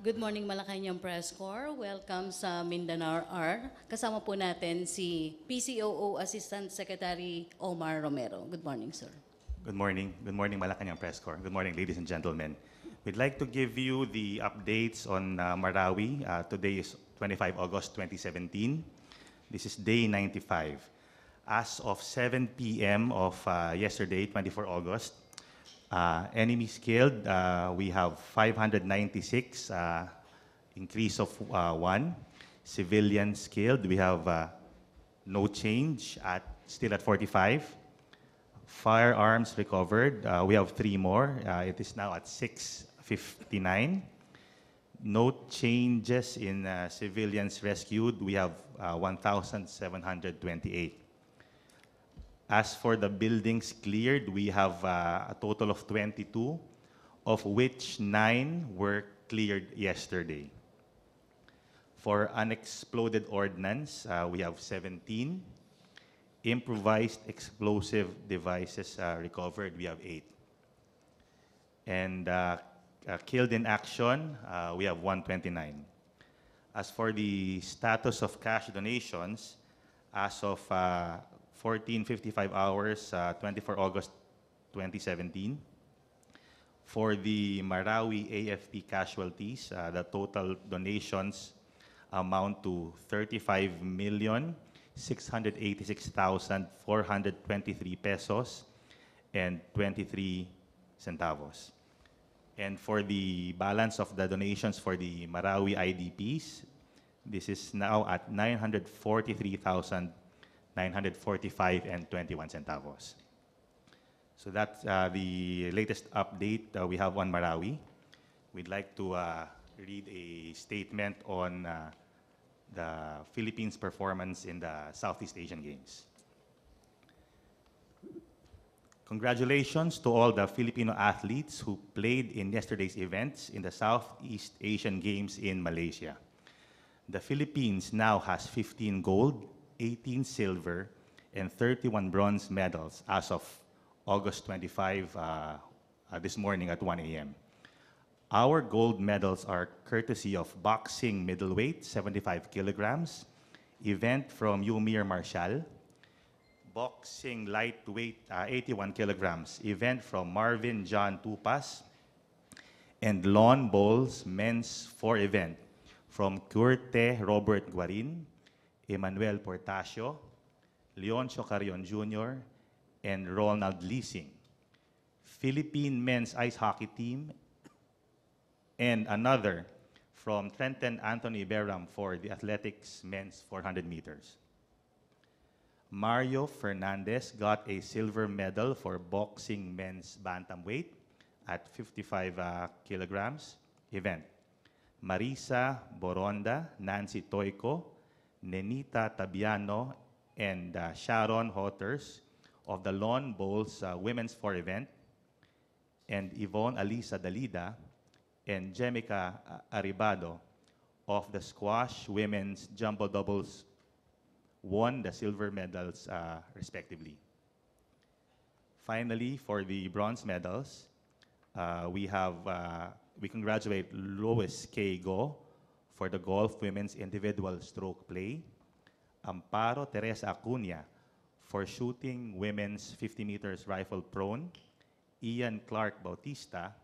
Good morning, Malacañang Press Corps. Welcome sa Mindanao R. Kasama po natin si PCOO Assistant Secretary Omar Romero. Good morning, sir. Good morning. Good morning, Malacañang Press Corps. Good morning, ladies and gentlemen. We'd like to give you the updates on Marawi. Today is 25 August 2017. This is day 95. As of 7 p.m. of yesterday, 24 August, enemies killed, we have 596, increase of 1. Civilians killed, we have no change, still at 45. Firearms recovered, we have 3 more. It is now at 659. No changes in civilians rescued, we have 1,728. As for the buildings cleared, we have a total of 22, of which 9 were cleared yesterday. For unexploded ordnance, we have 17. Improvised explosive devices recovered, we have 8. And killed in action, we have 129. As for the status of cash donations, as of 14:55 hours, 24 August 2017. For the Marawi AFP casualties, the total donations amount to 35,686,423 pesos and 23 centavos. And for the balance of the donations for the Marawi IDPs, this is now at 945 and 21 centavos. So that's the latest update we have on Marawi. We'd like to read a statement on the Philippines' performance in the Southeast Asian Games. Congratulations to all the Filipino athletes who played in yesterday's events in the Southeast Asian Games in Malaysia. The Philippines now has 15 gold, 18 silver, and 31 bronze medals as of August 25 this morning at 1 a.m. Our gold medals are courtesy of boxing middleweight, 75 kilograms, event from Yumir Marshall, boxing lightweight, 81 kilograms, event from Marvin John Tupas, and lawn bowls men's 4 event from Curte Robert Guarin, Emmanuel Portasio, Leoncio Carrion Jr., and Ronald Leasing. Philippine men's ice hockey team, and another from Trenton Anthony Beram for the athletics men's 400 meters. Mario Fernandez got a silver medal for boxing men's bantamweight at 55 kilograms event. Marisa Boronda, Nancy Toico, Nenita Tabiano, and Sharon Hotters of the Lawn Bowls Women's 4 event, and Yvonne Alisa Dalida and Jemica Aribado of the Squash Women's Jumbo Doubles won the silver medals respectively. Finally, for the bronze medals, we congratulate Lois K. Go for the golf women's individual stroke play, Amparo Teresa Acuña for shooting women's 50 meters rifle prone, Ian Clark Bautista,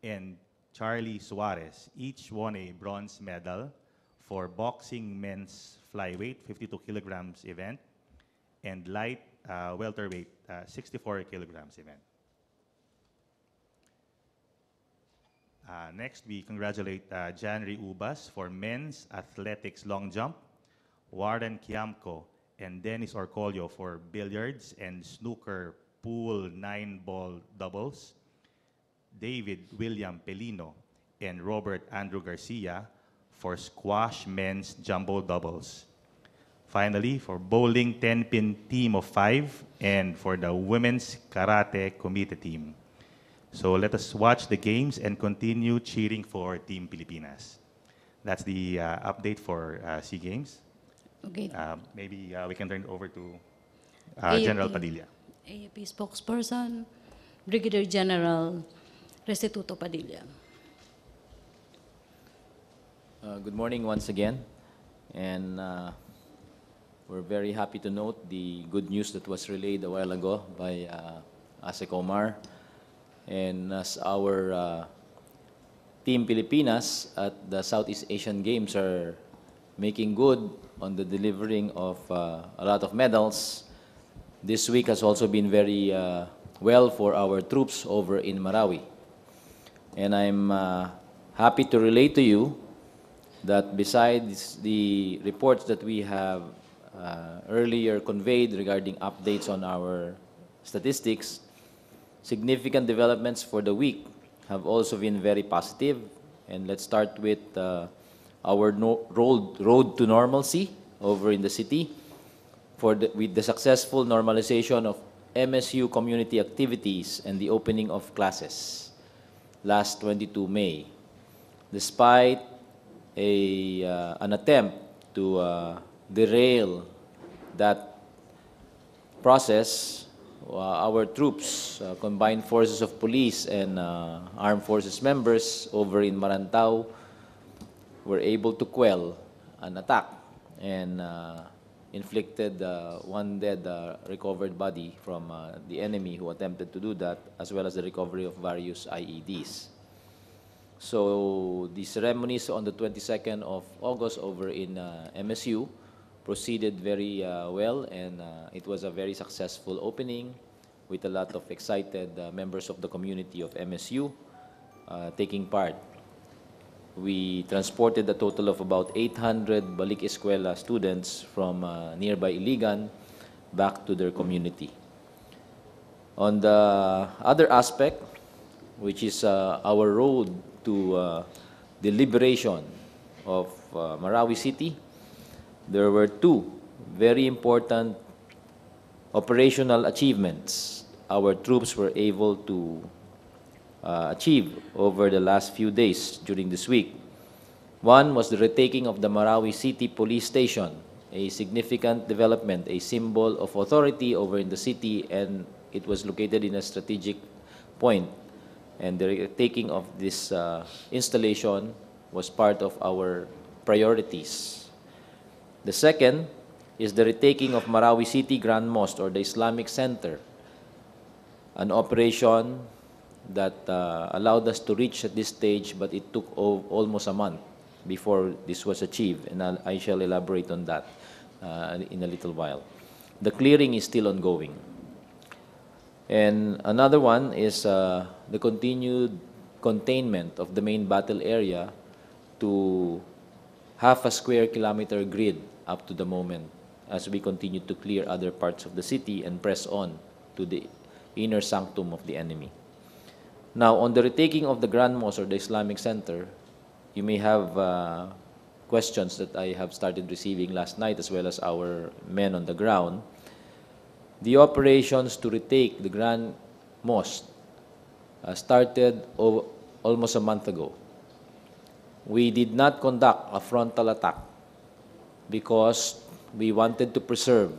and Charlie Suarez each won a bronze medal for boxing men's flyweight 52 kilograms event and light welterweight 64 kilograms event. Next, we congratulate Janry Ubas for men's athletics long jump, Warren Kiamco and Dennis Orcolio for billiards and snooker pool 9-ball doubles, David William Pelino and Robert Andrew Garcia for squash men's jumbo doubles. Finally, for bowling 10-pin team of 5 and for the women's karate committee team. So let us watch the games and continue cheering for Team Pilipinas. That's the update for SEA Games. Okay. Maybe we can turn it over to AFP. General Padilla. AFP spokesperson, Brigadier General Restituto Padilla. Good morning once again, and we're very happy to note the good news that was relayed a while ago by Asek Omar. And as our Team Pilipinas at the Southeast Asian Games are making good on the delivering of a lot of medals, this week has also been very well for our troops over in Marawi. And I'm happy to relate to you that besides the reports that we have earlier conveyed regarding updates on our statistics, significant developments for the week have also been very positive. And let's start with our road to normalcy over in the city with the successful normalization of MSU community activities and the opening of classes last 22 May. Despite an attempt to derail that process, our troops, combined forces of police and armed forces members over in Marantau were able to quell an attack and inflicted one dead recovered body from the enemy who attempted to do that, as well as the recovery of various IEDs. So the ceremonies on the 22nd of August over in MSU proceeded very well, and it was a very successful opening with a lot of excited members of the community of MSU taking part. We transported a total of about 800 Balik Eskwela students from nearby Iligan back to their community. On the other aspect, which is our road to the liberation of Marawi City, there were two very important operational achievements our troops were able to achieve over the last few days during this week. One was the retaking of the Marawi City Police Station, a significant development, a symbol of authority over in the city, and it was located in a strategic point. And the retaking of this installation was part of our priorities. The second is the retaking of Marawi City Grand Mosque, or the Islamic Center, an operation that allowed us to reach at this stage, but it took almost a month before this was achieved, and I shall elaborate on that in a little while. The clearing is still ongoing. And another one is the continued containment of the main battle area to half a square kilometer grid up to the moment, as we continue to clear other parts of the city and press on to the inner sanctum of the enemy. Now, on the retaking of the Grand Mosque, or the Islamic Center, you may have questions that I have started receiving last night, as well as our men on the ground. The operations to retake the Grand Mosque started almost a month ago. We did not conduct a frontal attack because we wanted to preserve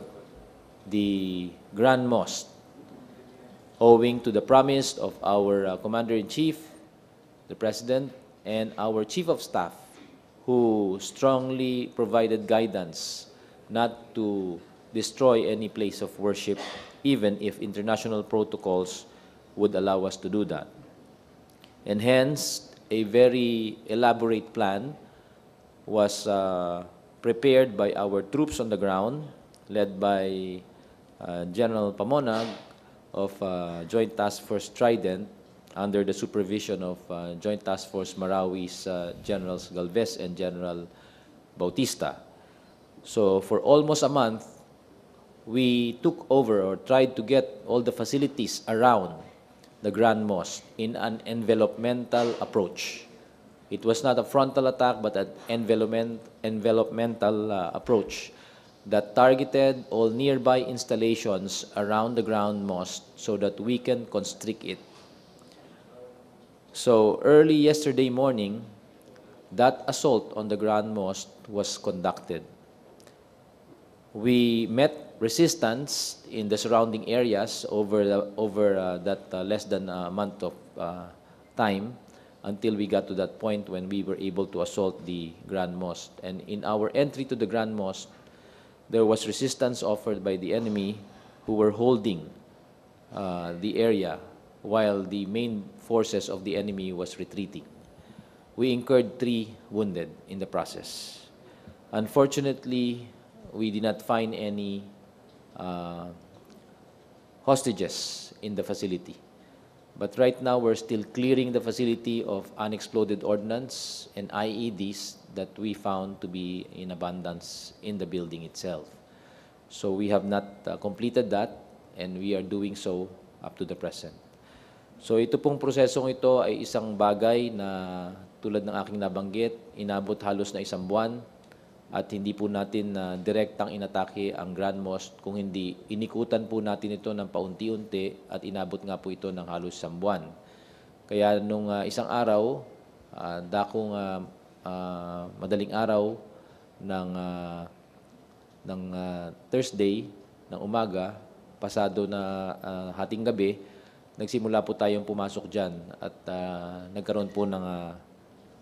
the Grand Mosque, owing to the promise of our Commander-in-Chief, the President, and our Chief of Staff, who strongly provided guidance not to destroy any place of worship, even if international protocols would allow us to do that. And hence, a very elaborate plan was prepared by our troops on the ground, led by General Pamonag of Joint Task Force Trident, under the supervision of Joint Task Force Marawi's Generals Galvez and General Bautista. So for almost a month, we took over, or tried to get all the facilities around the Grand Mosque in an envelopmental approach. It was not a frontal attack, but an envelopmental approach that targeted all nearby installations around the Grand Mosque so that we can constrict it. So early yesterday morning, that assault on the Grand Mosque was conducted. We met resistance in the surrounding areas over that less than a month of time, until we got to that point when we were able to assault the Grand Mosque. And in our entry to the Grand Mosque, there was resistance offered by the enemy who were holding the area while the main forces of the enemy was retreating. We incurred 3 wounded in the process. Unfortunately, we did not find any hostages in the facility. But right now, we're still clearing the facility of unexploded ordnance and IEDs that we found to be in abundance in the building itself. So we have not completed that, and we are doing so up to the present. So ito pong prosesong ito ay isang bagay na tulad ng aking nabanggit, inabot halos na 1 buwan at hindi po natin direktang inatake ang Grand Mosque, kung hindi inikutan po natin ito ng paunti-unti at inabot nga po ito ng halos 1 buwan. Kaya nung isang araw, dakong madaling araw ng Thursday ng umaga, pasado na hating gabi, nagsimula po tayong pumasok dyan at nagkaroon po ng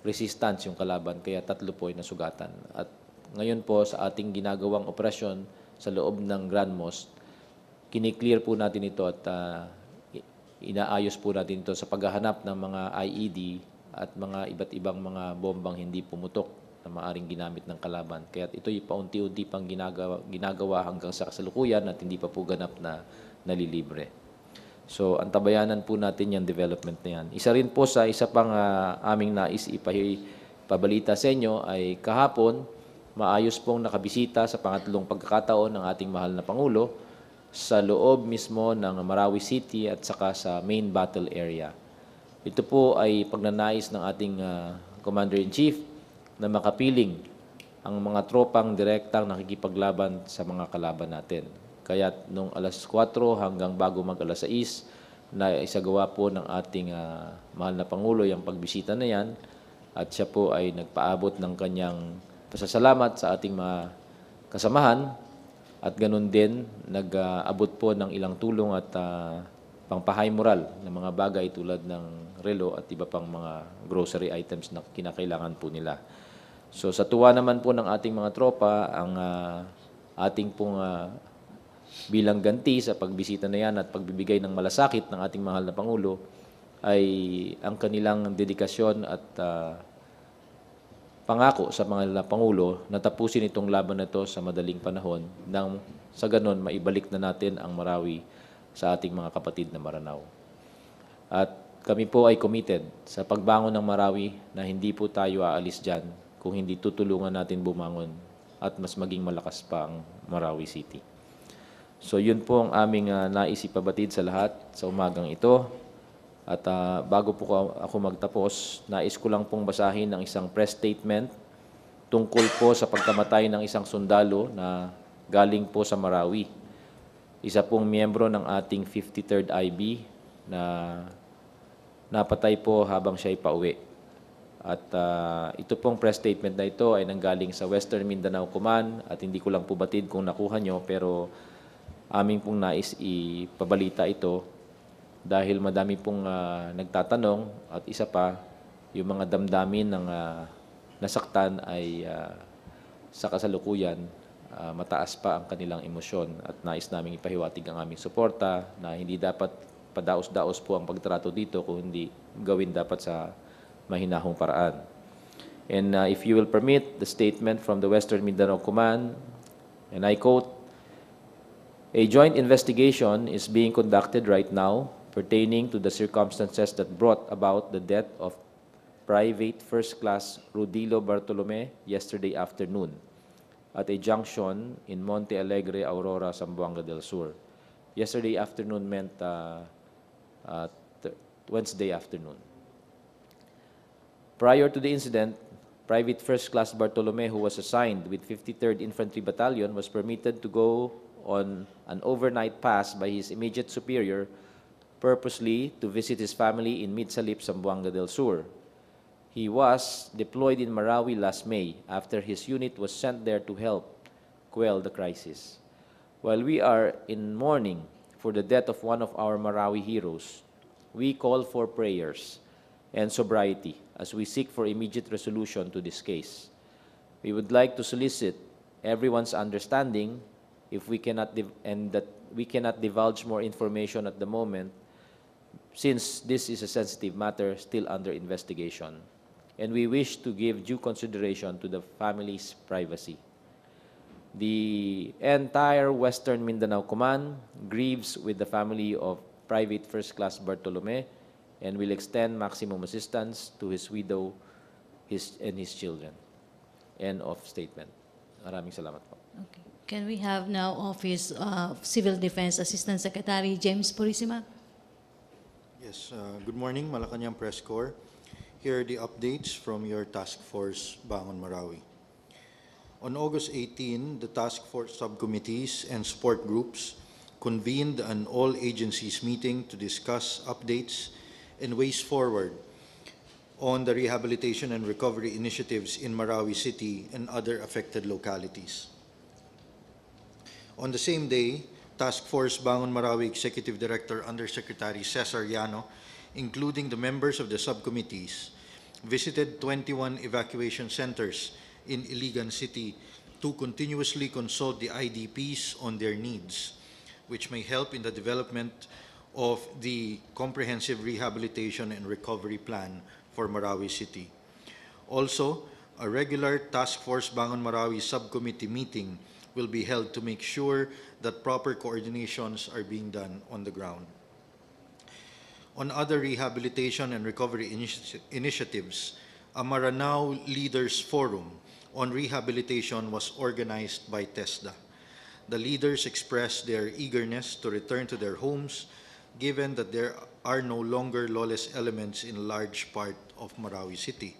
resistance yung kalaban, kaya 3 po ay nasugatan. At ngayon po sa ating ginagawang operasyon sa loob ng Grand Mosque, kiniklear po natin ito at inaayos po natin ito sa paghahanap ng mga IED at mga iba't ibang mga bombang hindi pumutok na maaring ginamit ng kalaban. Kaya ito'y paunti-unti pang ginagawa hanggang sa kasalukuyan at hindi pa po ganap na nalilibre. So, antabayanan po natin yung development na yan. Isa rin po sa isa pang aming nais ipabalita sa inyo ay kahapon, maayos pong nakabisita sa pangatlong pagkakataon ng ating mahal na Pangulo sa loob mismo ng Marawi City at saka sa main battle area. Ito po ay pagnanais ng ating Commander-in-Chief na makapiling ang mga tropang direktang nakikipaglaban sa mga kalaban natin. Kaya nung alas 4 hanggang bago mag alas 6, na isagawa po ng ating mahal na Pangulo yung pagbisita na yan at siya po ay nagpaabot ng kanyang pasasalamat sa ating mga kasamahan at ganun din nag-abot po ng ilang tulong at pangpahay moral ng mga bagay tulad ng relo at iba pang mga grocery items na kinakailangan po nila. So sa tuwa naman po ng ating mga tropa, ang ating pong bilang ganti sa pagbisita na yan at pagbibigay ng malasakit ng ating mahal na Pangulo ay ang kanilang dedikasyon at pangako sa mga Pangulo na tapusin itong laban na ito sa madaling panahon nang sa ganon maibalik na natin ang Marawi sa ating mga kapatid na Maranao. At kami po ay committed sa pagbangon ng Marawi na hindi po tayo aalis dyan kung hindi tutulungan natin bumangon at mas maging malakas pa ang Marawi City. So yun po ang aming nais ipabatid sa lahat sa umagang ito. At bago po ako magtapos, nais ko lang pong basahin ang isang press statement tungkol po sa pagkamatay ng isang sundalo na galing po sa Marawi. Isa pong miyembro ng ating 53rd IB na napatay po habang siya'y pauwi. At ito pong press statement na ito ay nanggaling sa Western Mindanao Command at hindi ko lang po batid kung nakuha nyo, pero aming pong nais ipabalita ito dahil madami pong nagtatanong at isa pa, yung mga damdamin ng nasaktan ay sa kasalukuyan mataas pa ang kanilang emosyon at nais naming ipahiwatig ang aming suporta na hindi dapat padaos-daos po ang pagtrato dito kung hindi gawin dapat sa mahinahong paraan. And if you will permit the statement from the Western Mindanao Command, and I quote, "A joint investigation is being conducted right now pertaining to the circumstances that brought about the death of Private First Class Rudilo Bartolome yesterday afternoon at a junction in Monte Alegre, Aurora, Zamboanga del Sur." Yesterday afternoon meant Wednesday afternoon. Prior to the incident, Private First Class Bartolome, who was assigned with 53rd Infantry Battalion, was permitted to go on an overnight pass by his immediate superior purposely to visit his family in Mitsalip, Zamboanga del Sur. He was deployed in Marawi last May after his unit was sent there to help quell the crisis. While we are in mourning for the death of one of our Marawi heroes, we call for prayers and sobriety as we seek for immediate resolution to this case. We would like to solicit everyone's understanding if we cannot and that we cannot divulge more information at the moment, since this is a sensitive matter still under investigation, and we wish to give due consideration to the family's privacy. The entire Western Mindanao Command grieves with the family of Private First Class Bartolome and will extend maximum assistance to his widow and his children. End of statement. Maraming salamat po. Okay. Can we have now Office of Civil Defense Assistant Secretary James Purisima? Yes, good morning, Malacañang Press Corps. Here are the updates from your Task Force Bangon Marawi. On August 18, the Task Force subcommittees and support groups convened an all-agencies meeting to discuss updates and ways forward on the rehabilitation and recovery initiatives in Marawi City and other affected localities. On the same day, Task Force Bangon Marawi Executive Director Undersecretary Cesar Llano, including the members of the subcommittees, visited 21 evacuation centers in Iligan City to continuously consult the IDPs on their needs, which may help in the development of the comprehensive rehabilitation and recovery plan for Marawi City. Also, a regular Task Force Bangon Marawi subcommittee meeting will be held to make sure that proper coordinations are being done on the ground. On other rehabilitation and recovery initiatives, a Maranao Leaders Forum on rehabilitation was organized by TESDA. The leaders expressed their eagerness to return to their homes, given that there are no longer lawless elements in a large part of Marawi City.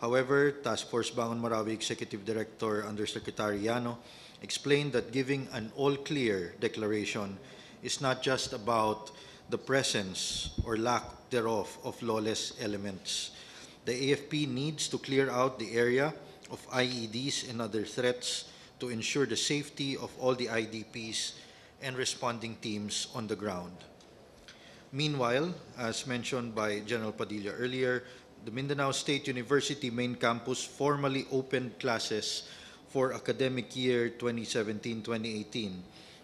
However, Task Force Bangon Marawi Executive Director Undersecretary Llano explained that giving an all-clear declaration is not just about the presence or lack thereof of lawless elements. The AFP needs to clear out the area of IEDs and other threats to ensure the safety of all the IDPs and responding teams on the ground. Meanwhile, as mentioned by General Padilla earlier, the Mindanao State University main campus formally opened classes for academic year 2017-2018.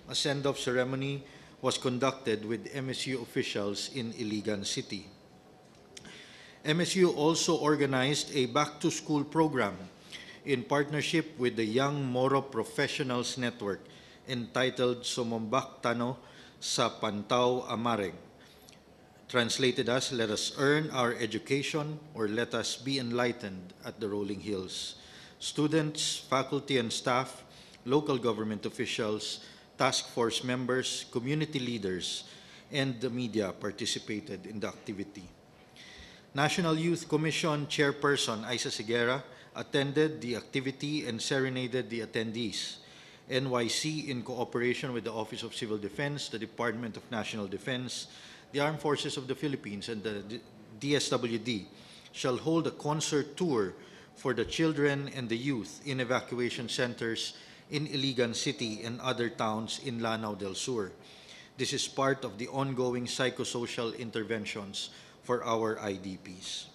A send-off ceremony was conducted with MSU officials in Iligan City. MSU also organized a back-to-school program in partnership with the Young Moro Professionals Network entitled Sumumbak Tano sa Pantaw Amareg. Translated as, let us earn our education or let us be enlightened at the rolling hills. Students, faculty and staff, local government officials, task force members, community leaders, and the media participated in the activity. National Youth Commission Chairperson Isa Sigera attended the activity and serenaded the attendees. NYC, in cooperation with the Office of Civil Defense, the Department of National Defense, the Armed Forces of the Philippines, and the DSWD, shall hold a concert tour for the children and the youth in evacuation centers in Iligan City and other towns in Lanao del Sur. This is part of the ongoing psychosocial interventions for our IDPs.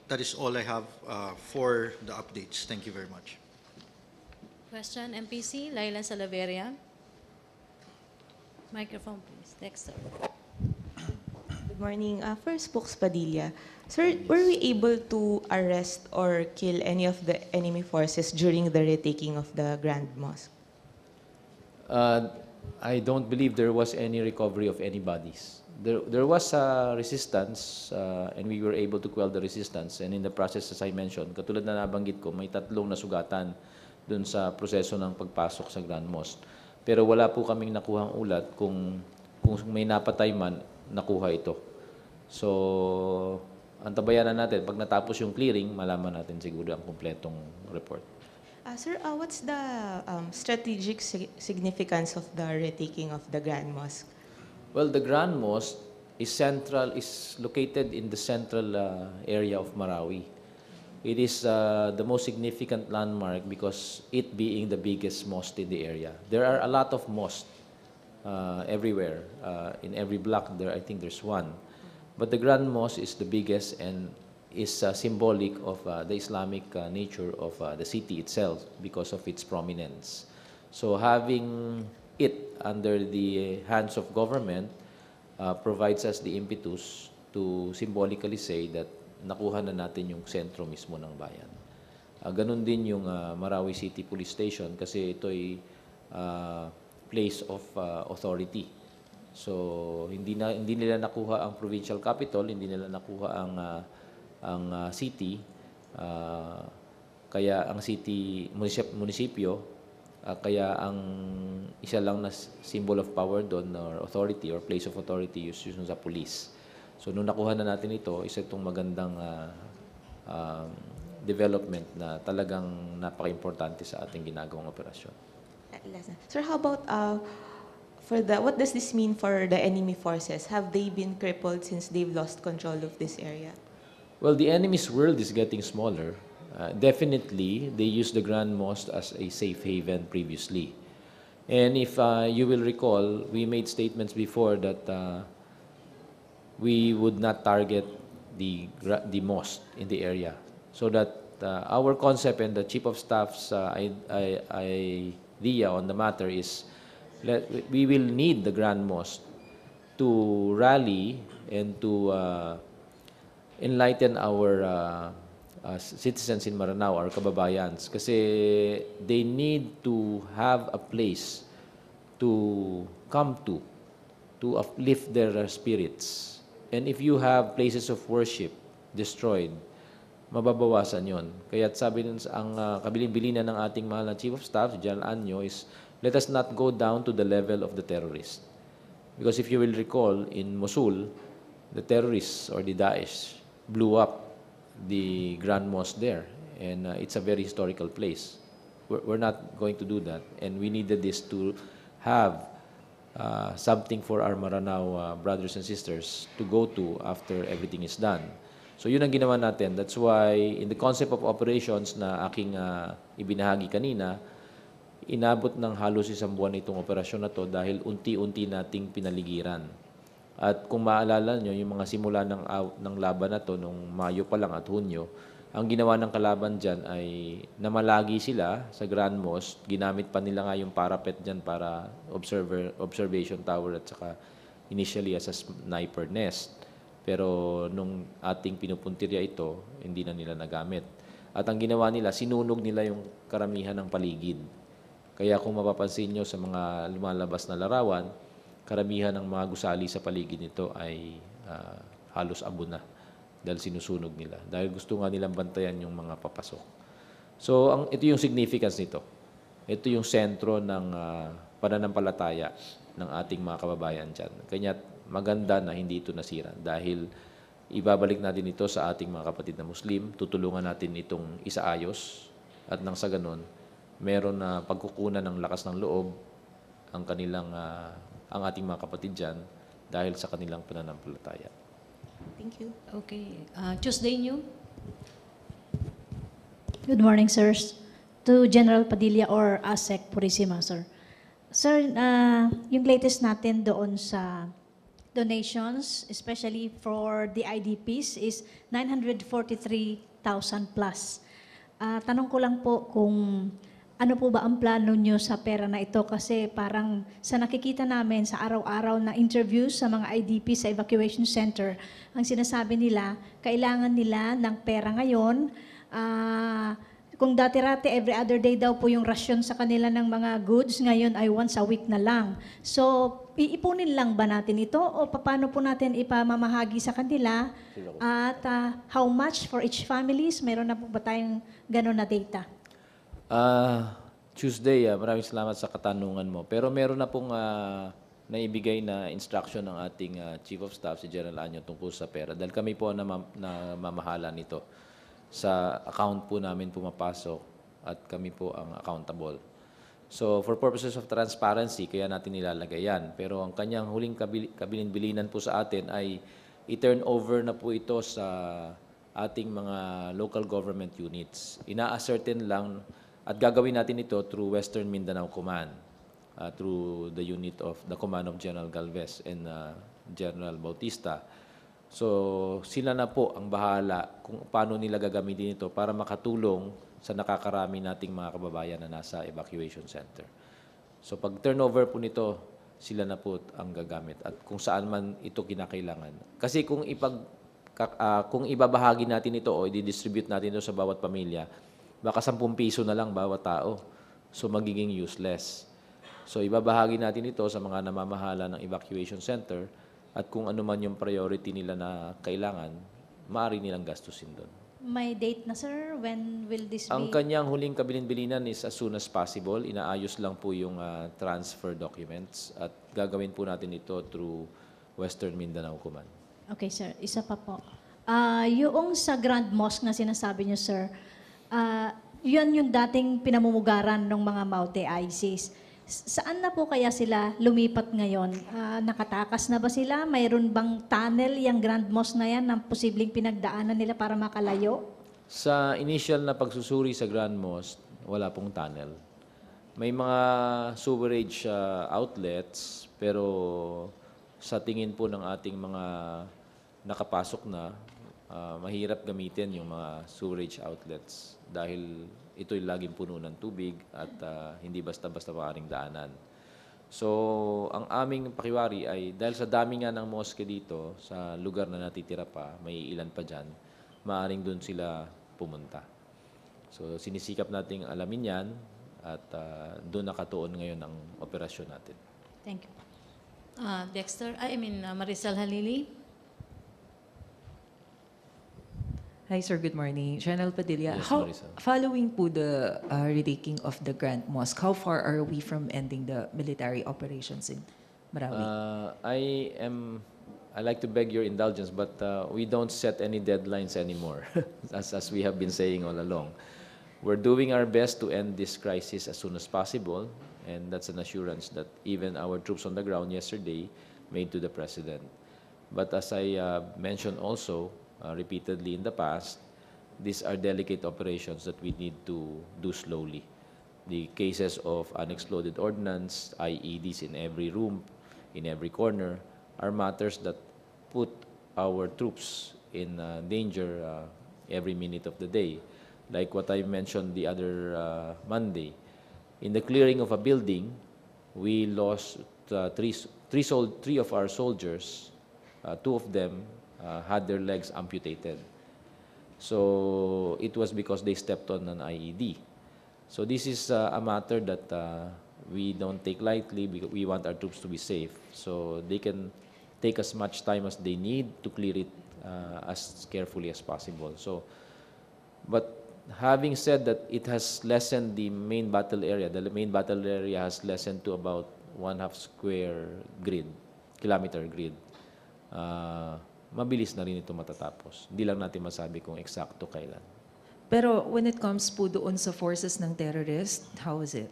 That is all I have for the updates. Thank you very much. Question, MPC, Laila Salaveria. Microphone, please. Next, sir. Good morning. First, Spokes Padilla. Sir, were we able to arrest or kill any of the enemy forces during the retaking of the Grand Mosque? I don't believe there was any recovery of any bodies. There was resistance and we were able to quell the resistance. And in the process, as I mentioned, katulad na nabanggit ko, may 3 nasugatan dun sa proseso ng pagpasok sa Grand Mosque. Pero wala po kaming nakuhang ulat kung may napatay man, nakuha ito. So, antabayanan natin. Pag natapos yung clearing, malaman natin siguro ang kumpletong report. Sir, what's the strategic significance of the retaking of the Grand Mosque? Well, the Grand Mosque is located in the central area of Marawi. It is the most significant landmark because it being the biggest mosque in the area. There are a lot of mosques everywhere. In every block, I think there's one. But the Grand Mosque is the biggest and is symbolic of the Islamic nature of the city itself because of its prominence. So having it under the hands of government provides us the impetus to symbolically say that nakuha na natin yung sentro mismo ng bayan. Ganun din yung Marawi City Police Station kasi ito ay place of authority. So hindi nila nakuha ang provincial capital, hindi nila nakuha ang city, kaya ang city munisipyo, kaya ang isa lang na symbol of power doon or authority or place of authority is yung sa police. So nung nakuha na natin ito, isa itong magandang development na talagang napaka-importante sa ating ginagawang operasyon. Sir, how about what does this mean for the enemy forces? Have they been crippled since they've lost control of this area? Well, the enemy's world is getting smaller. Definitely, they used the Grand Mosque as a safe haven previously. And if you will recall, we made statements before that we would not target the mosque in the area. So that our concept and the Chief of Staff's idea on the matter is we will need the Grand Mosque to rally and to enlighten our citizens in Maranao, our kababayans, kasi they need to have a place to come to uplift their spirits. And if you have places of worship destroyed, mababawasan yon. Kaya't sabi nun ang kabilin-bilinan ng ating mahal na Chief of Staff, si General Anyo, is let us not go down to the level of the terrorists. Because if you will recall, in Mosul, the terrorists or the Daesh blew up the Grand Mosque there, and it's a very historical place. We're not going to do that, and we needed this to have something for our Maranao brothers and sisters to go to after everything is done. So yun ang ginawa natin. That's why in the concept of operations na aking ibinahagi kanina, inabot ng halos 1 buwan itong operasyon na to dahil unti-unti nating pinaligiran. At kung maalala nyo, yung mga simula ng laban na to, nung Mayo pa lang at Hunyo, ang ginawa ng kalaban dyan ay namalagi sila sa Grand Mosque. Ginamit pa nila nga yung parapet dyan para observation tower at saka initially as a sniper nest. Pero nung ating pinupuntirya ito, hindi na nila nagamit. At ang ginawa nila, sinunog nila yung karamihan ng paligid. Kaya kung mapapansin nyo sa mga lumalabas na larawan, karamihan ng mga gusali sa paligid nito ay halos abo na dahil sinusunog nila. Dahil gusto nga nilang bantayan yung mga papasok. So, ito yung significance nito. Ito yung sentro ng pananampalataya ng ating mga kababayan dyan. Kaya maganda na hindi ito nasira dahil ibabalik natin ito sa ating mga kapatid na Muslim, tutulungan natin itong isaayos at nang sa ganun, meron na pagkukunan ng lakas ng loob ang ating mga kapatid dyan dahil sa kanilang pananampalataya. Thank you. Okay. Tuesday New? Good morning, sirs. To General Padilla or ASEC Purisima, sir. Sir, yung latest natin doon sa donations, especially for the IDPs, is 943,000 plus. Tanong ko lang po kung ano po ba ang plano nyo sa pera na ito? Kasi parang sa nakikita namin sa araw-araw na interviews sa mga IDP sa evacuation center, ang sinasabi nila, kailangan nila ng pera ngayon. Kung dati-rati, every other day daw po yung rasyon sa kanila ng mga goods, ngayon ay once a week na lang. So, iipunin lang ba natin ito o paano po natin ipamamahagi sa kanila? At how much for each families? Meron na po ba tayong gano'n na data? Tuesday, maraming salamat sa katanungan mo. Pero meron na pong naibigay na instruction ng ating Chief of Staff, si General Anyo, tungkol sa pera. Dahil kami po na mamahala nito. Sa account po namin pumapasok at kami po ang accountable. So, for purposes of transparency, kaya natin nilalagay yan. Pero ang kanyang huling kabilin-bilinan po sa atin ay i-turn over na po ito sa ating mga local government units. Ina-ascertain lang at gagawin natin ito through Western Mindanao Command, through the unit of the Command of General Galvez and General Bautista. So sila na po ang bahala kung paano nila gagamitin ito para makatulong sa nakakarami nating mga kababayan na nasa evacuation center. So pag turnover po nito, sila na po ang gagamit at kung saan man ito kinakailangan. Kasi kung kung ibabahagi natin ito o i-distribute natin ito sa bawat pamilya, baka 10 piso na lang bawat tao. So magiging useless. So ibabahagi natin ito sa mga namamahala ng evacuation center at kung ano man yung priority nila na kailangan, maaari nilang gastusin doon. May date na, sir? When will this Ang be? kanyang huling kabilin-bilinan is as soon as possible. Inaayos lang po yung transfer documents at gagawin po natin ito through Western Mindanao Command. Okay, sir. Isa pa po. Yung sa Grand Mosque na sinasabi niyo, sir, yun yung dating pinamumugaran ng mga Maute ISIS. Saan na po kaya sila lumipat ngayon? Nakatakas na ba sila? Mayroon bang tunnel yung Grand Mosque na yan na posibleng pinagdaanan nila para makalayo? Sa initial na pagsusuri sa Grand Mosque, wala pong tunnel. May mga sewerage outlets, pero sa tingin po ng ating mga nakapasok na, mahirap gamitin yung mga sewerage outlets dahil ito'y laging puno ng tubig at hindi basta-basta maaaring daanan. So, ang aming pakiwari ay dahil sa dami nga ng mosque dito, sa lugar na natitira pa, may ilan pa dyan, maaaring doon sila pumunta. So, sinisikap nating alamin yan at doon nakatuon ngayon ang operasyon natin. Thank you. Marisol Halili. Hi, sir. Good morning. General Padilla. Yes, Marisa. Following po the retaking of the Grand Mosque, how far are we from ending the military operations in Marawi? I like to beg your indulgence, but we don't set any deadlines anymore, as we have been saying all along. We're doing our best to end this crisis as soon as possible, and that's an assurance that even our troops on the ground yesterday made to the President. But as I mentioned also, repeatedly in the past, these are delicate operations that we need to do slowly. The cases of unexploded ordnance, IEDs in every room, in every corner, are matters that put our troops in danger every minute of the day. Like what I mentioned the other Monday. In the clearing of a building, we lost three of our soldiers. Two of them had their legs amputated. So it was because they stepped on an IED. So this is a matter that we don't take lightly because we want our troops to be safe. So they can take as much time as they need to clear it as carefully as possible. So, but having said that, it has lessened the main battle area. The main battle area has lessened to about 1/2 square kilometer grid. Mabilis na rin ito matatapos. Hindi lang natin masabi kung eksakto kailan. Pero when it comes po doon sa forces ng terrorist, how is it?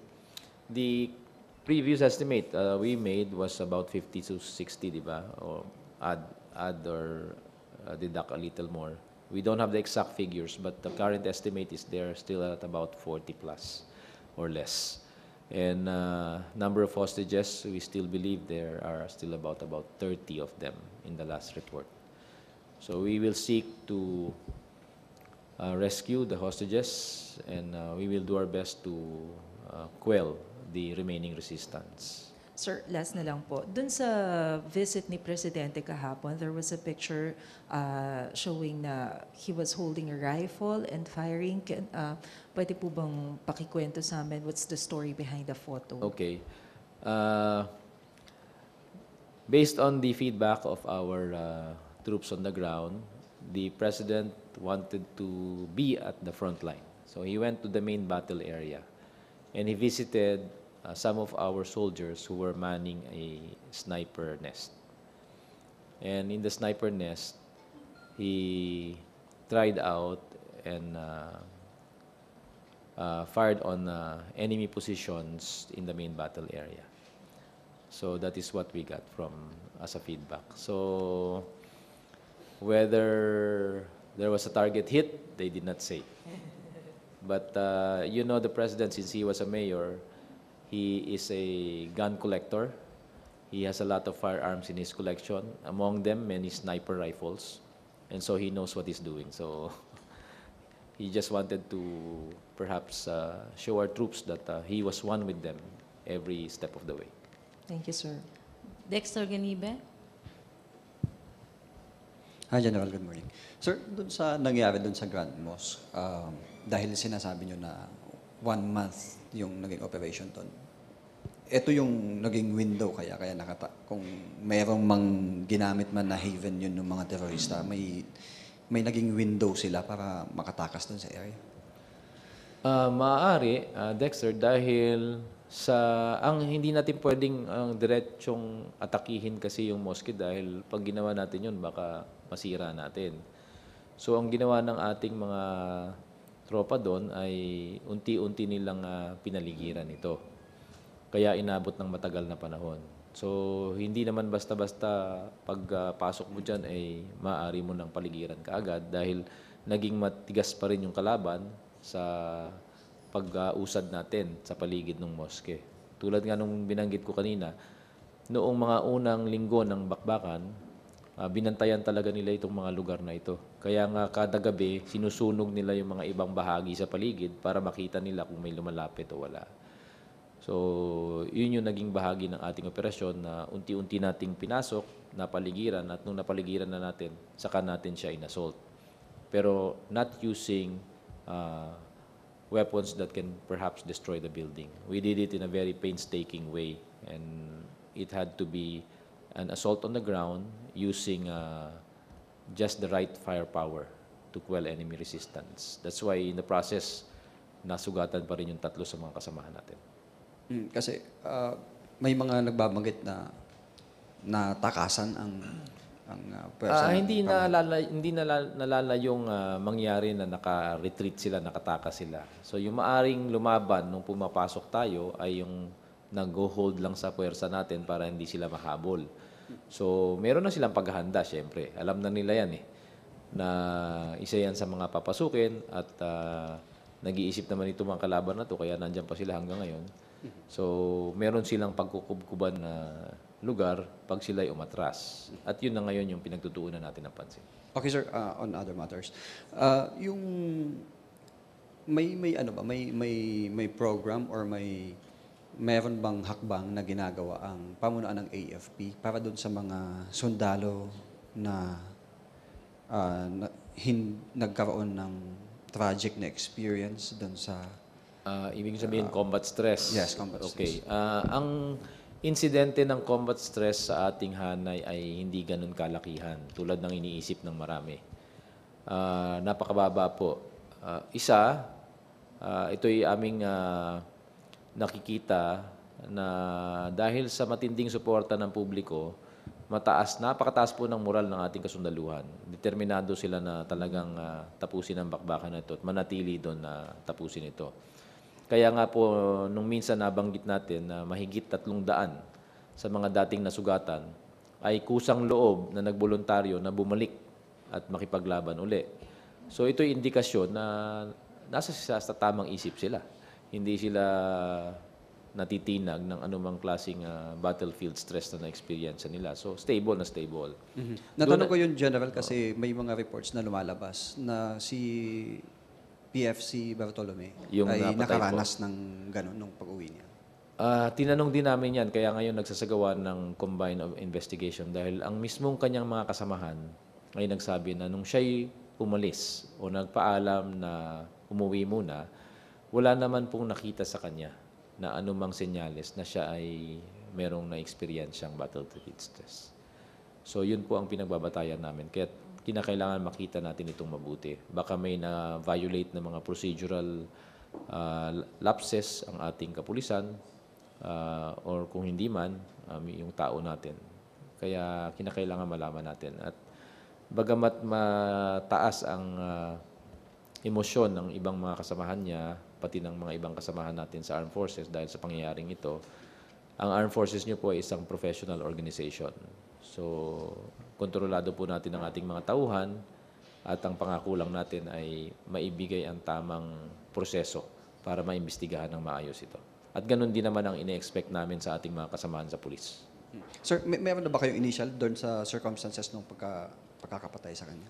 The previous estimate we made was about 50 to 60, di ba? Or add or deduct a little more. We don't have the exact figures, but the current estimate is they're still at about 40 plus or less. And number of hostages, we still believe there are still about 30 of them in the last report. So we will seek to rescue the hostages, and we will do our best to quell the remaining resistance. Sir, last na lang po. Doon sa visit ni Presidente kahapon, there was a picture showing na he was holding a rifle and firing. Pwede po bang pakikwento sa amin what's the story behind the photo? Okay. Based on the feedback of our troops on the ground, the President wanted to be at the front line. So he went to the main battle area, and he visited some of our soldiers who were manning a sniper nest. And in the sniper nest, he tried out and fired on enemy positions in the main battle area. So that is what we got from as a feedback. So whether there was a target hit, they did not say. But you know, the President, since he was a mayor, he is a gun collector, He has a lot of firearms in his collection, among them many sniper rifles, and so he knows what he's doing. So he just wanted to perhaps show our troops that he was one with them every step of the way. Thank you, sir. Dexter Ganibe? Hi, General. Good morning. Sir, dun sa nangyari dun sa Grand Mosque, dahil sinasabi nyo na 1 month yung naging operation doon, ito yung naging window kaya kung mayroong mang ginamit man na haven yun ng mga terorista, may naging window sila para makatakas doon sa area? Maaari, Dexter, dahil ang hindi natin pwedeng diretsong atakihin kasi yung mosque dahil pag ginawa natin yun, baka masira natin. So ang ginawa ng ating mga tropa doon ay unti-unti nilang pinaligiran ito. Kaya inabot ng matagal na panahon. So hindi naman basta-basta pagpasok mo dyan ay maaari mo ng paligiran kaagad dahil naging matigas pa rin yung kalaban sa pag-usad natin sa paligid ng mosque. Tulad nga nung binanggit ko kanina, noong mga unang linggo ng bakbakan, binantayan talaga nila itong mga lugar na ito. Kaya nga kada gabi, sinusunog nila yung mga ibang bahagi sa paligid para makita nila kung may lumalapit o wala. So, yun yung naging bahagi ng ating operasyon na unti-unti nating pinasok, napaligiran, at nung napaligiran na natin, saka natin siya in-assault. Pero not using weapons that can perhaps destroy the building. We did it in a very painstaking way, and it had to be an assault on the ground using just the right firepower to quell enemy resistance. That's why in the process, nasugatan pa rin yung 3 sa mga kasamahan natin. Kasi may mga nagbabanggit na natakasan ang pwersa. Hindi nalala yung mangyari na naka-retreat sila, nakatakas sila. So yung maaring lumaban nung pumapasok tayo ay yung nag-hold lang sa pwersa natin para hindi sila mahabol. So meron na silang paghahanda, syempre. Alam na nila yan na isa yan sa mga papasukin at nag-iisip naman ito mga kalaban na to kaya nandyan pa sila hanggang ngayon. So meron silang pagkukuban na lugar pag sila'y umatras. At yun na ngayon yung pinagtutuunan natin ng pansin. Okay, sir. On other matters, yung may program or mayroon bang hakbang na ginagawa ang pamunuan ng AFP para doon sa mga sundalo na nagkaroon ng tragic na experience doon sa Ibig sabihin combat stress. Yes, combat okay. Ang insidente ng combat stress sa ating hanay ay hindi ganun kalakihan tulad ng iniisip ng marami. Napakababa po. Ito'y aming nakikita na dahil sa matinding suporta ng publiko, napakataas po ng moral ng ating kasundaluhan. Determinado sila na talagang tapusin ang bakbakan na ito at manatili doon na tapusin ito. Kaya nga po, nung minsan nabanggit natin na mahigit 300 sa mga dating nasugatan ay kusang loob na nagboluntaryo na bumalik at makipaglaban uli. So ito'y indikasyon na nasa sa tamang isip sila. Hindi sila natitinag ng anumang klaseng battlefield stress na na-experience nila. So stable na stable. Natanong ko yun, General, kasi may mga reports na lumalabas na si PFC Bartolome Yung ay napatay nakaranas ng gano'n nung pag-uwi niya. Tinanong din namin yan, kaya ngayon nagsasagawa ng combined investigation dahil ang mismong kanyang mga kasamahan ay nagsabi na nung siya'y umalis o nagpaalam na umuwi muna, wala naman pong nakita sa kanya na anumang senyales na siya ay merong na-experience siyang battlefield stress. So yun po ang pinagbabatayan namin. Kaya kinakailangan makita natin itong mabuti. Baka may na-violate na mga procedural lapses ang ating kapulisan or kung hindi man, yung tao natin. Kaya kinakailangan malaman natin. At bagamat mataas ang emosyon ng ibang mga kasamahan niya, pati ng mga ibang kasamahan natin sa Armed Forces dahil sa pangyayaring ito, ang Armed Forces niyo po ay isang professional organization. So, kontrolado po natin ang ating mga tauhan at ang pangako lang natin ay maibigay ang tamang proseso para maimbestigahan ng maayos ito. At ganun din naman ang ine-expect namin sa ating mga kasamahan sa pulis. Sir, meron na ba kayong initial doon sa circumstances ng pagkakapatay sa kanya?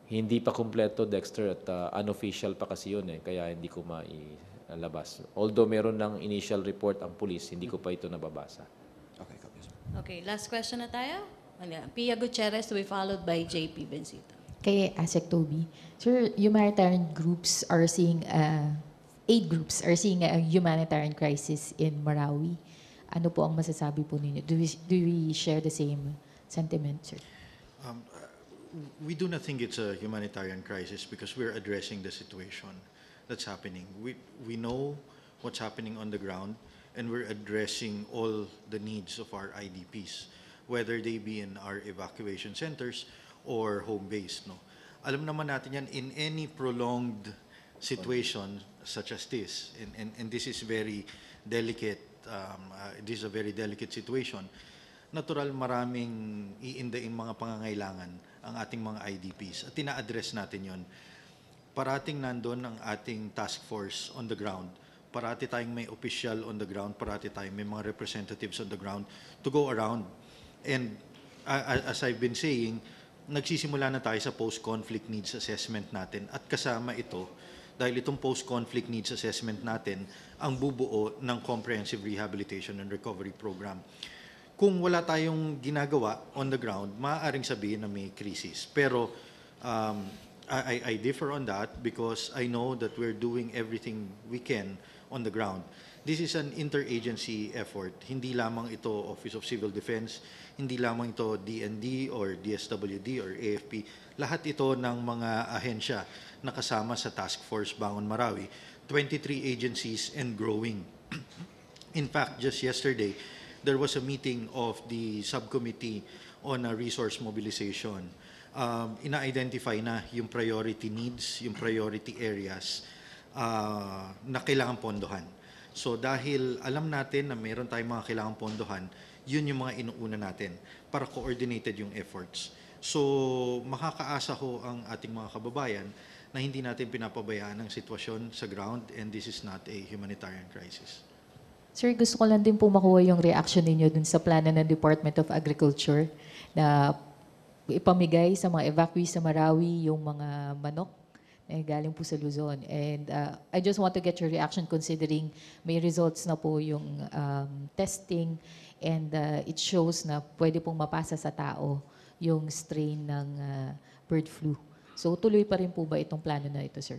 Hindi pa kumpleto, Dexter, at unofficial pa kasi yun kaya hindi ko mailabas. Although meron ng initial report ang police, hindi ko pa ito nababasa. Okay, copy, sir. Okay, last question na tayo. Pia Gutierrez to be followed by JP Bencito. Kay ASEC Toby. Sir, humanitarian groups are seeing, aid groups are seeing a humanitarian crisis in Marawi. Ano po ang masasabi po ninyo? Do we share the same sentiment, sir? We do not think it's a humanitarian crisis because we're addressing the situation that's happening. We know what's happening on the ground, and we're addressing all the needs of our IDPs, whether they be in our evacuation centers or home-based. No? Alam naman natin yan, in any prolonged situation such as this, and this is very delicate, this is a very delicate situation, natural maraming iindaing mga pangangailangan ang ating mga IDPs. At tina-address natin yon. Parating nandun ang ating task force on the ground. Parati tayong may official on the ground. Parati tayong may mga representatives on the ground to go around. And as I've been saying, nagsisimula na tayo sa post-conflict needs assessment natin. At kasama ito, dahil itong post-conflict needs assessment natin, ang bubuo ng Comprehensive Rehabilitation and Recovery Program. Kung wala tayong ginagawa on the ground, maaaring sabihin na may crisis. Pero I differ on that because I know that we're doing everything we can on the ground. This is an interagency effort. Hindi lamang ito Office of Civil Defense, hindi lamang ito DND or DSWD or AFP. Lahat ito ng mga ahensya na kasama sa Task Force Bangon Marawi. 23 agencies and growing. In fact, just yesterday, there was a meeting of the subcommittee on resource mobilization. Ina-identify na yung priority needs, yung priority areas na kailangan pondohan. So dahil alam natin na mayroon tayong mga kailangan pondohan, yun yung mga inuuna natin para coordinated yung efforts. So makakaasa ho ang ating mga kababayan na hindi natin pinapabayaan ang sitwasyon sa ground, and this is not a humanitarian crisis. Sir, gusto ko lang din po makuha yung reaction ninyo dun sa plano ng Department of Agriculture na ipamigay sa mga evacuees sa Marawi yung mga manok na galing po sa Luzon. And I just want to get your reaction considering may results na po yung testing, and it shows na pwede pong mapasa sa tao yung strain ng bird flu. So tuloy pa rin po ba itong plano na ito, sir?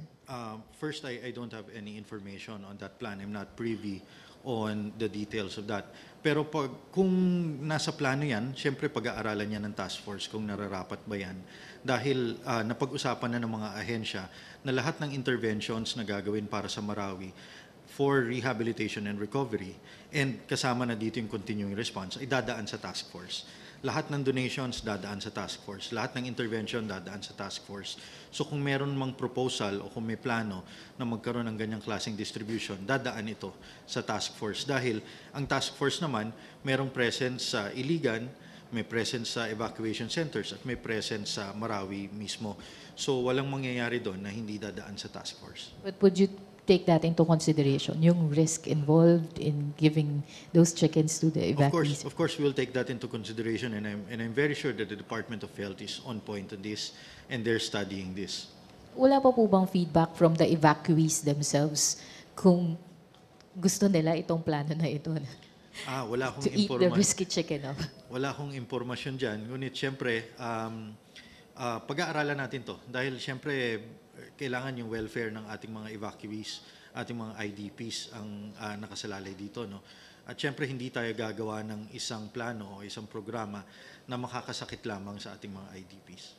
First, I don't have any information on that plan. I'm not privy on the details of that. Pero kung nasa plano yan, siyempre pag-aaralan yan ng task force kung nararapat ba yan. Dahil napag-usapan na ng mga ahensya na lahat ng interventions na gagawin para sa Marawi for rehabilitation and recovery, and kasama na dito yung continuing response, ay dadaan sa task force. Lahat ng donations dadaan sa task force. Lahat ng intervention dadaan sa task force. So kung meron mang proposal o kung may plano na magkaroon ng ganyang klaseng distribution, dadaan ito sa task force. Dahil ang task force naman, merong presence sa Iligan, may presence sa evacuation centers, at may presence sa Marawi mismo. So walang mangyayari doon na hindi dadaan sa task force. But would you take that into consideration, yung risk involved in giving those chickens to the evacuees? Of course, we'll take that into consideration, and I'm very sure that the Department of Health is on point on this, and they're studying this. Wala pa po bang feedback from the evacuees themselves kung gusto nila itong plano na ito? Wala akong To eat the risky chicken of. Wala akong impormasyon dyan. Ngunit siyempre, pag-aaralan natin to. Dahil siyempre, kailangan yung welfare ng ating mga evacuees, ating mga IDPs ang nakasalalay dito. No? At siyempre, hindi tayo gagawa ng isang plano o isang programa na makakasakit lamang sa ating mga IDPs.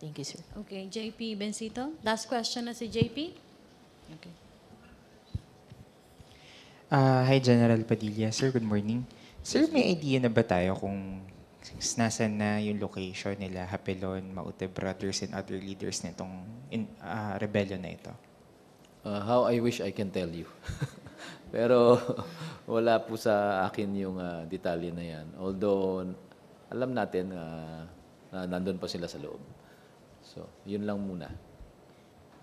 Thank you, sir. Okay, JP Bencito. Last question na si JP. Okay. Hi, General Padilla. Sir, good morning. Sir, may idea na ba tayo kung nasan na yung location nila, Hapelon, Maute Brothers, and other leaders nitong rebellion na ito? How I wish I can tell you. Pero wala po sa akin yung detalye na yan. Although, alam natin na nandun pa sila sa loob. So, yun lang muna.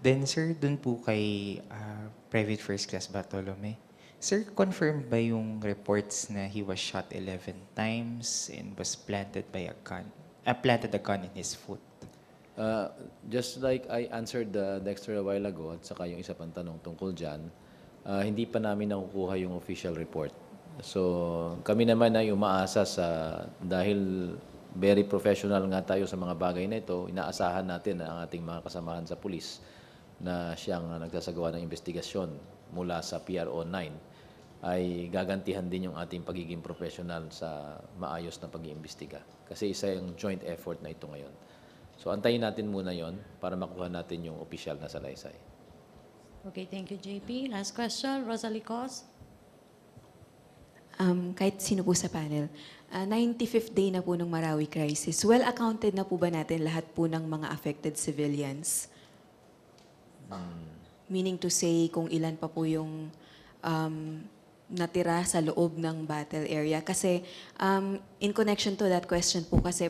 Then, sir, dun po kay Private First Class Bartolome, Sir, confirmed ba yung reports na he was shot 11 times and was planted a gun in his foot? Just like I answered Dexter a while ago at saka yung isa pang tanong tungkol dyan, hindi pa namin nakukuha yung official report. So kami naman ay umaasa dahil very professional nga tayo sa mga bagay na ito, inaasahan natin na ang ating mga kasamahan sa pulis na siyang nagsasagawa ng investigasyon mula sa PRO 9 ay gagantihan din yung ating pagiging professional sa maayos na pag-iimbestiga. Kasi isa yung joint effort na ito ngayon. So antayin natin muna yon para makuha natin yung official na salaysay. Okay, thank you, JP. Last question, Rosalie Cos. Kahit sino po sa panel, 95th day na po ng Marawi crisis. Well accounted na po ba natin lahat po ng mga affected civilians? Meaning to say, kung ilan pa po yung natira sa loob ng battle area. Kasi in connection to that question po, kasi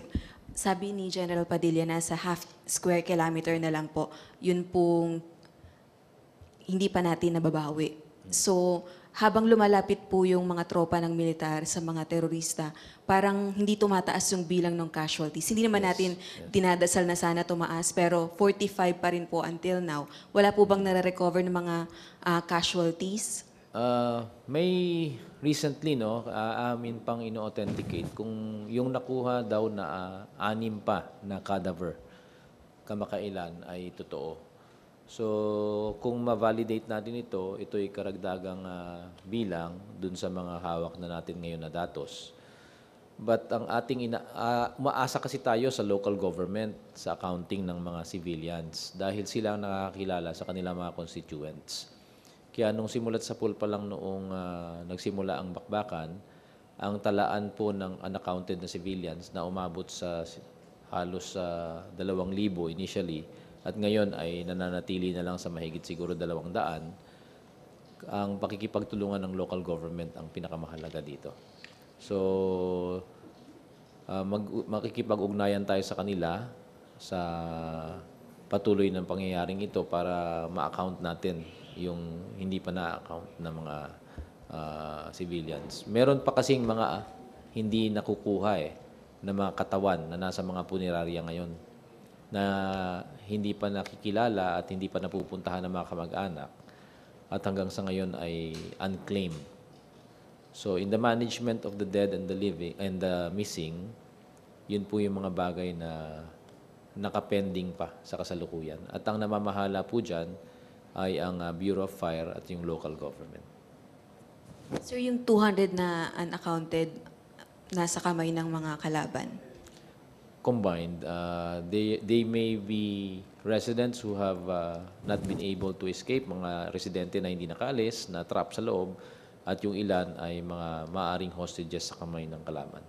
sabi ni General Padilla na sa half square kilometer na lang po, yun pong hindi pa natin nababawi. So, habang lumalapit po yung mga tropa ng militar sa mga terorista, parang hindi tumataas yung bilang ng casualties. Hindi naman natin dinadasal na sana tumaas, pero 45 pa rin po until now. Wala po bang nare-recover ng mga casualties? May recently, no, amin pang ino-authenticate kung yung nakuha daw na 6 pa na cadaver kamakailan ay totoo. So, kung ma-validate natin ito'y karagdagang bilang dun sa mga hawak na natin ngayon na datos. But ang ating umaasa kasi tayo sa local government sa accounting ng mga civilians dahil sila ang nakakilala sa kanilang mga constituents. Kaya nung simulat sa pool pa lang noong nagsimula ang bakbakan, ang talaan po ng unaccounted na civilians na umabot sa halos 2,000 initially at ngayon ay nananatili na lang sa mahigit siguro 200, ang pakikipagtulungan ng local government ang pinakamahalaga dito. So, makikipag-ugnayan tayo sa kanila sa patuloy ng pangyayaring ito para ma-account natin yung hindi pa na-account na mga civilians. Meron pa kasing mga hindi nakukuha na mga katawan na nasa mga punerarya ngayon na hindi pa nakikilala at hindi pa napupuntahan ng mga kamag-anak at hanggang sa ngayon ay unclaimed. So in the management of the dead and the living and the missing, yun po yung mga bagay na nakapending pa sa kasalukuyan. At ang namamahala po dyan ay ang Bureau of Fire at yung local government. Sir, yung 200 na unaccounted nasa kamay ng mga kalaban? Combined, they may be residents who have not been able to escape, mga residente na hindi nakaalis, na trap sa loob, at yung ilan ay mga maaring hostages sa kamay ng kalaban.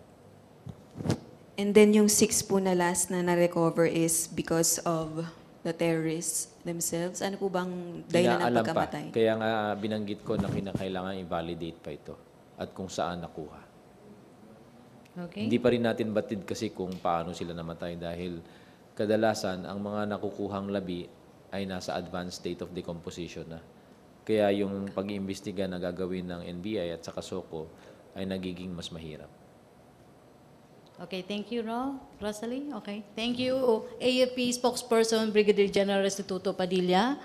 And then yung 6 po na last na na-recover is because of the terrorists themselves? Ano po bang dahilan ng Inaalam pagkamatay? pa. Kaya nga binanggit ko na kinakailangan i-validate pa ito at kung saan nakuha. Okay. Hindi pa rin natin batid kasi kung paano sila namatay dahil kadalasan ang mga nakukuhang labi ay nasa advanced state of decomposition na. Kaya yung pag-iimbestiga na gagawin ng NBI at saka SOCO ay nagiging mas mahirap. Okay, thank you, Rosalie. Okay, thank you, AFP spokesperson Brigadier General Restituto Padilla.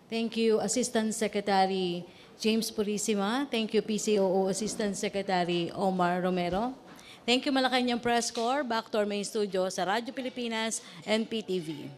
Thank you, Assistant Secretary James Purisima. Thank you, PCOO Assistant Secretary Omar Romero. Thank you, Malacañang Press Corps. Back to our main studio sa Radyo Pilipinas and PTV.